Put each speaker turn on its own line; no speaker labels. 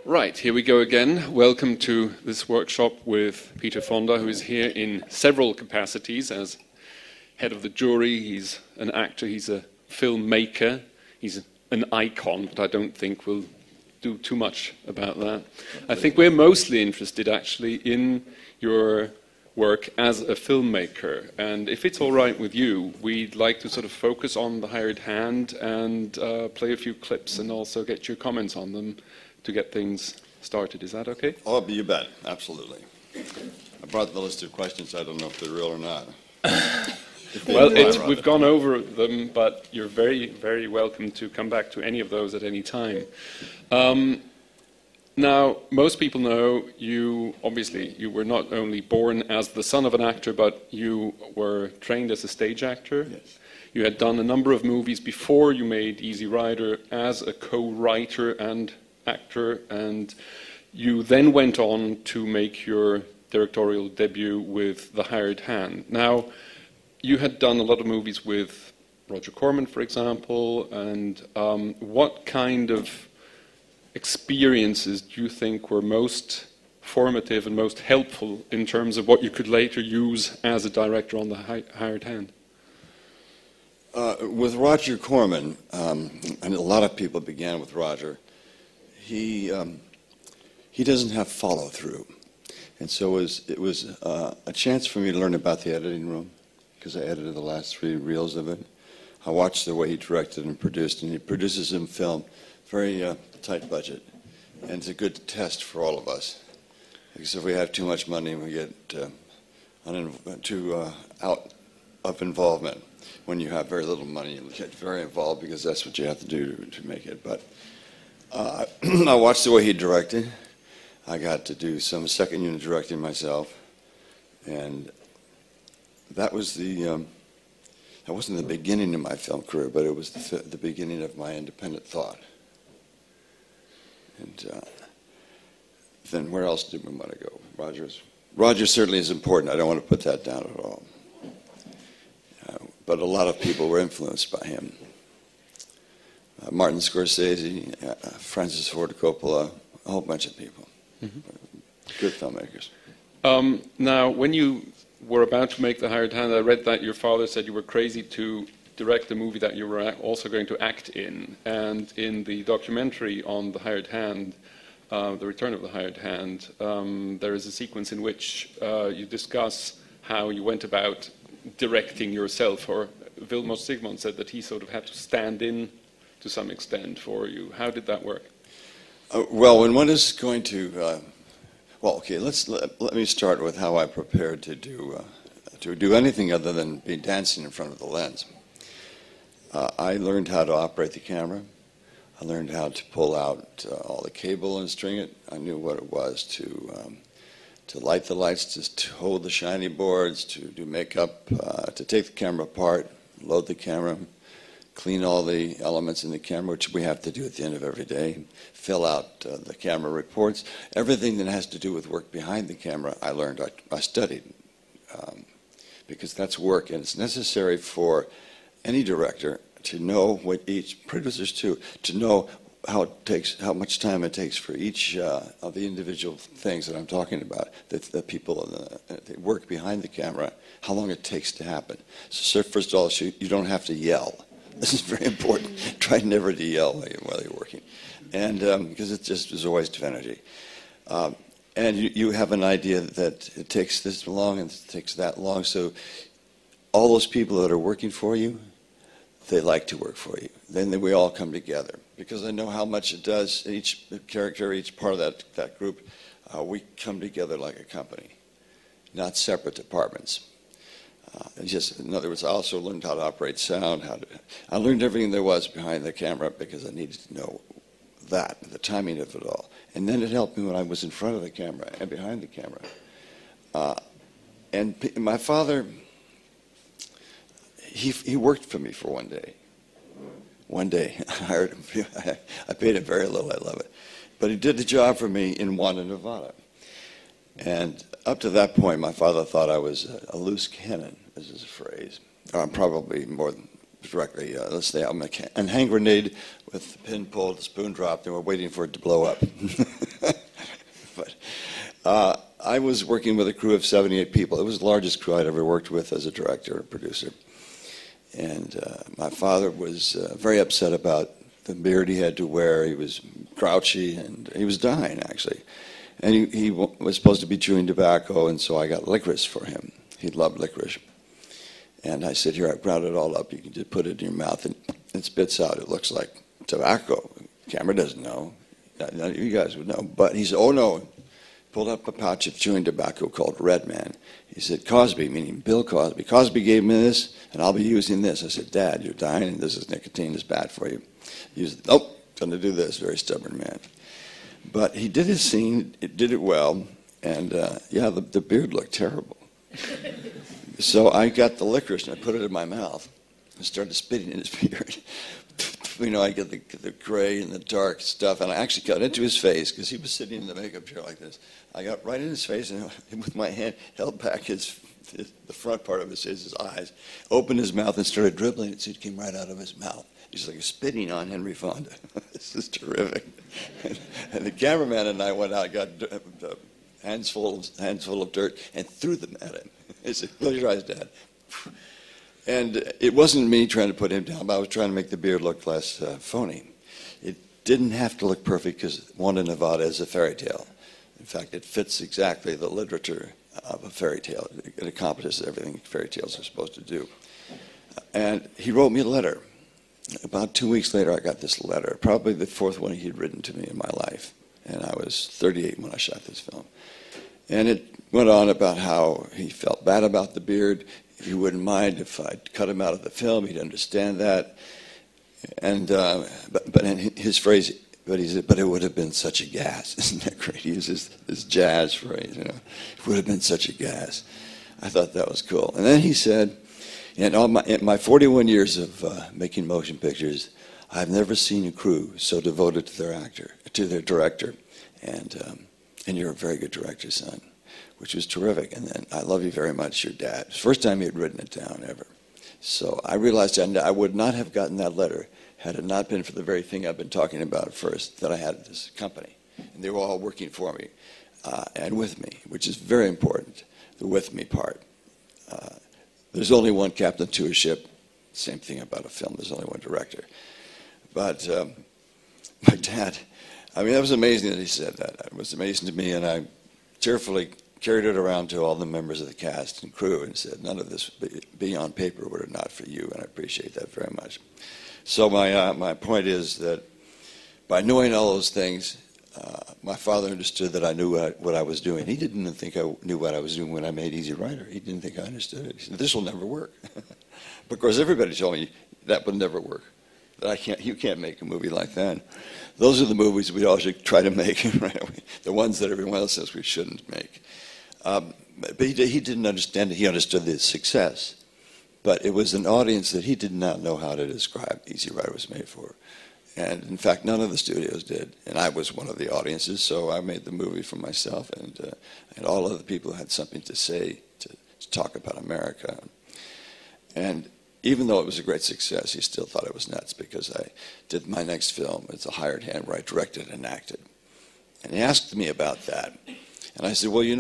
Right, here we go again. Welcome to this workshop with Peter Fonda, who is here in several capacities as head of the jury. He's an actor, he's a filmmaker, he's an icon, but I don't think we'll do too much about that. I think we're mostly interested, actually, in your work as a filmmaker. And if it's all right with you, we'd like to sort of focus on The Hired Hand and play a few clips and also get your comments on them to get things started. Is that okay?
Oh, you bet. Absolutely. I brought the list of questions. I don't know if they're real or not.
Well, we've gone over them, but you're very, very welcome to come back to any of those at any time. Now, most people know you were not only born as the son of an actor, but you were trained as a stage actor.
Yes.
You had done a number of movies before you made Easy Rider as a co-writer and actor, and you then went on to make your directorial debut with The Hired Hand. Now, you had done a lot of movies with Roger Corman, for example, and what kind of experiences do you think were most formative and most helpful in terms of what you could later use as a director on The Hired Hand?
With Roger Corman, and a lot of people began with Roger, he doesn't have follow-through. And so it was a chance for me to learn about the editing room, because I edited the last 3 reels of it. I watched the way he directed and produced, and he produces in film, very tight budget. And it's a good test for all of us. Because if we have too much money, we get too out of involvement. When you have very little money, you get very involved because that's what you have to do to make it. But I watched the way he directed. I got to do some second unit directing myself, and that was that wasn't the beginning of my film career, but it was the beginning of my independent thought. And then where else did we want to go? Roger certainly is important. I don't want to put that down at all. But a lot of people were influenced by him. Martin Scorsese, Francis Ford Coppola, a whole bunch of people. Mm-hmm. Good filmmakers.
Now, when you were about to make The Hired Hand, I read that your father said you were crazy to direct a movie that you were also going to act in. And in the documentary on The Hired Hand, The Return of the Hired Hand, there is a sequence in which you discuss how you went about directing yourself, or Vilmos Zsigmond said that he sort of had to stand in to some extent for you. How did that work?
Well, when one is going to, let me start with how I prepared to do anything other than be dancing in front of the lens. I learned how to operate the camera. I learned how to pull out all the cable and string it. I knew what it was to light the lights, to hold the shiny boards, to do makeup, to take the camera apart, load the camera, clean all the elements in the camera, which we have to do at the end of every day, fill out the camera reports. Everything that has to do with work behind the camera, I learned, I studied, because that's work, and it's necessary for any director to know what each, producers too, to know how much time it takes for each of the individual things that I'm talking about, the people that work behind the camera, how long it takes to happen. So first of all, you don't have to yell. This is very important. Try never to yell while you're working, and because it just is a waste of energy. And you have an idea that it takes this long and it takes that long. So all those people that are working for you, they like to work for you. Then we all come together because I know how much it does. Each character, each part of that group, we come together like a company, not separate departments. In other words, I also learned how to operate sound. I learned everything there was behind the camera because I needed to know the timing of it all. And then it helped me when I was in front of the camera and behind the camera. And my father, he worked for me for one day. One day, I hired him. I paid him very little. I love it. But he did the job for me in Wanda, Nevada. And up to that point, my father thought I was a loose cannon, as is a phrase. Or I'm probably more directly, let's say I'm a hand grenade with the pin pulled, the spoon dropped, and we're waiting for it to blow up. I was working with a crew of 78 people. It was the largest crew I'd ever worked with as a director and producer. And my father was very upset about the beard he had to wear. He was grouchy, and he was dying, actually. And he was supposed to be chewing tobacco, and so I got licorice for him. He loved licorice. And I said, here, I ground it all up. You can just put it in your mouth, and it spits out. It looks like tobacco. The camera doesn't know. You guys would know. But he said, oh, no. Pulled up a pouch of chewing tobacco called Red Man. He said, Cosby, meaning Bill Cosby. Cosby gave me this, and I'll be using this. I said, Dad, you're dying, and this is nicotine. It's bad for you. He said, nope, going to do this. Very stubborn man. But he did his scene. It did it well. And, yeah, the beard looked terrible. So I got the licorice, and I put it in my mouth and started spitting in his beard. You know, I get the gray and the dark stuff, and I actually got into his face because he was sitting in the makeup chair like this. I got right in his face, and with my hand held back the front part of his eyes, opened his mouth and started dribbling it, so it came right out of his mouth. He's like spitting on Henry Fonda. This is terrific. And the cameraman and I went out, got hands full of dirt, and threw them at him. He said, close your eyes, Dad. And it wasn't me trying to put him down, but I was trying to make the beard look less phony. It didn't have to look perfect because Wanda Nevada is a fairy tale. In fact, it fits exactly the literature of a fairy tale. It accomplishes everything fairy tales are supposed to do. And he wrote me a letter. About 2 weeks later, I got this letter, probably the fourth one he'd written to me in my life. And I was 38 when I shot this film. And it went on about how he felt bad about the beard. He wouldn't mind if I'd cut him out of the film. He'd understand that. And but in his phrase, but he said, but it would have been such a gas. Isn't that great? He uses this jazz phrase, you know. It would have been such a gas. I thought that was cool. And then he said, in my 41 years of making motion pictures, I've never seen a crew so devoted to their director. And you're a very good director, son. Which was terrific. And then, I love you very much, your dad. It's the first time he had written it down ever. So I realized I would not have gotten that letter had it not been for the very thing I've been talking about at first, that I had this company. And they were all working for me and with me, which is very important, the with me part. There's only one captain to a ship. Same thing about a film. There's only one director. But my dad, I mean, that was amazing that he said that. It was amazing to me, and I cheerfully carried it around to all the members of the cast and crew and said, none of this would be on paper were it not for you, and I appreciate that very much. So my point is that by knowing all those things, my father understood that I knew what I was doing. He didn't think I knew what I was doing when I made Easy Rider. He didn't think I understood it. He said, this will never work. Because everybody told me that would never work. That you can't make a movie like that. Those are the movies we all should try to make, right? The ones that everyone else says we shouldn't make. But he didn't understand it. He understood the success. But it was an audience that he did not know how to describe Easy Rider was made for. And in fact, none of the studios did. And I was one of the audiences, so I made the movie for myself. And all other people had something to say to talk about America. And even though it was a great success, he still thought it was nuts because I did my next film as a hired hand where I directed and acted. And he asked me about that. And I said, well, you know,